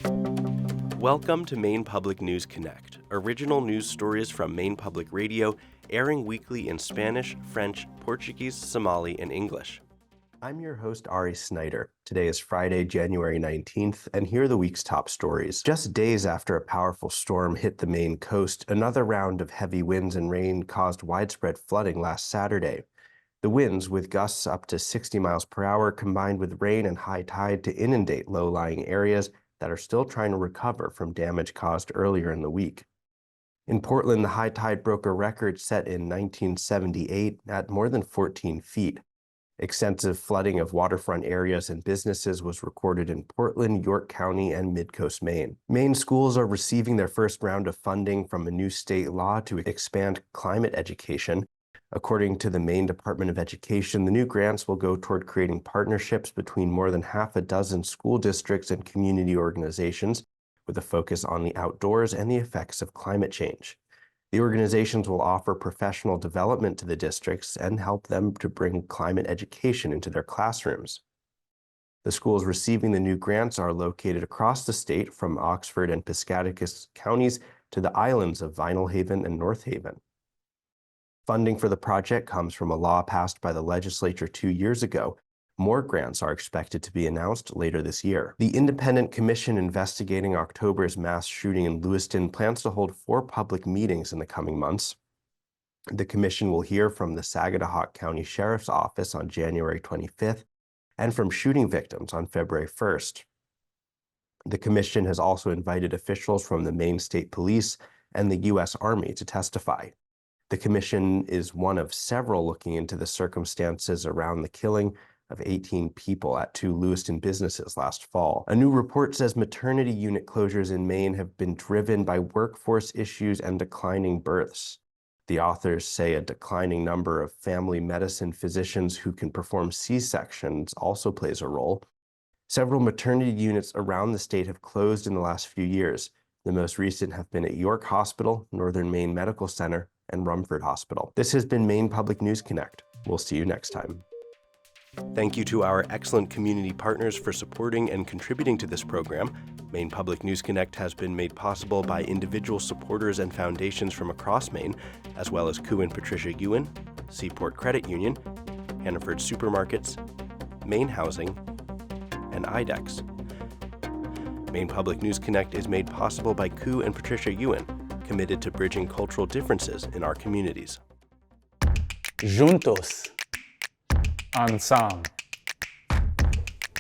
Welcome to Maine Public News Connect, original news stories from Maine Public Radio, airing weekly in Spanish, French, Portuguese, Somali, and English. I'm your host, Ari Snider. Today is Friday, January 19th, and here are the week's top stories. Just days after a powerful storm hit the Maine coast, another round of heavy winds and rain caused widespread flooding last Saturday. The winds, with gusts up to 60 miles per hour, combined with rain and high tide to inundate low-lying areas that are still trying to recover from damage caused earlier in the week. In Portland, the high tide broke a record set in 1978 at more than 14 feet. Extensive flooding of waterfront areas and businesses was recorded in Portland, York County, and Mid-Coast Maine. Maine schools are receiving their first round of funding from a new state law to expand climate education. According to the Maine Department of Education, the new grants will go toward creating partnerships between more than half a dozen school districts and community organizations, with a focus on the outdoors and the effects of climate change. The organizations will offer professional development to the districts and help them to bring climate education into their classrooms. The schools receiving the new grants are located across the state, from Oxford and Piscataquis counties to the islands of Vinyl Haven and North Haven. Funding for the project comes from a law passed by the legislature 2 years ago. More grants are expected to be announced later this year. The independent commission investigating October's mass shooting in Lewiston plans to hold 4 public meetings in the coming months. The commission will hear from the Saginaw County Sheriff's Office on January 25th and from shooting victims on February 1st. The commission has also invited officials from the Maine State Police and the U.S. Army to testify. The commission is one of several looking into the circumstances around the killing of 18 people at 2 Lewiston businesses last fall. A new report says maternity unit closures in Maine have been driven by workforce issues and declining births. The authors say a declining number of family medicine physicians who can perform C-sections also plays a role. Several maternity units around the state have closed in the last few years. The most recent have been at York Hospital, Northern Maine Medical Center, and Rumford Hospital. This has been Maine Public News Connect. We'll see you next time. Thank you to our excellent community partners for supporting and contributing to this program. Maine Public News Connect has been made possible by individual supporters and foundations from across Maine, as well as Koo and Patricia Yuen, cPort Credit Union, Hannaford Supermarkets, MaineHousing, and IDEXX. Maine Public News Connect is made possible by Koo and Patricia Yuen, committed to bridging cultural differences in our communities. Juntos. Ensemble.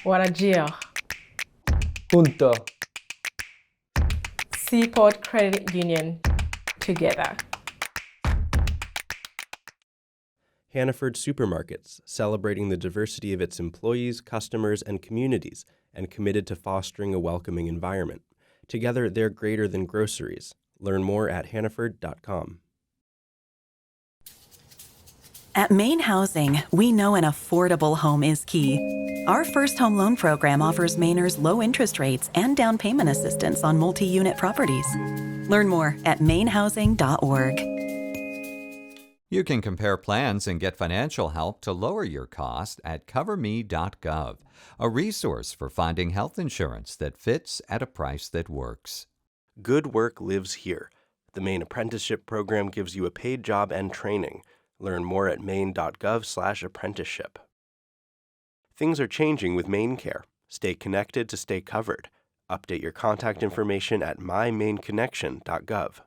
Warajir. Junto. cPort Credit Union. Together. Hannaford Supermarkets, celebrating the diversity of its employees, customers, and communities, and committed to fostering a welcoming environment. Together, they're greater than groceries. Learn more at hannaford.com. At MaineHousing, we know an affordable home is key. Our first home loan program offers Mainers low interest rates and down payment assistance on multi-unit properties. Learn more at MaineHousing.org. You can compare plans and get financial help to lower your cost at CoverMe.gov, a resource for finding health insurance that fits at a price that works. Good work lives here. The Maine Apprenticeship Program gives you a paid job and training. Learn more at maine.gov/apprenticeship. Things are changing with MaineCare. Stay connected to stay covered. Update your contact information at mymaineconnection.gov.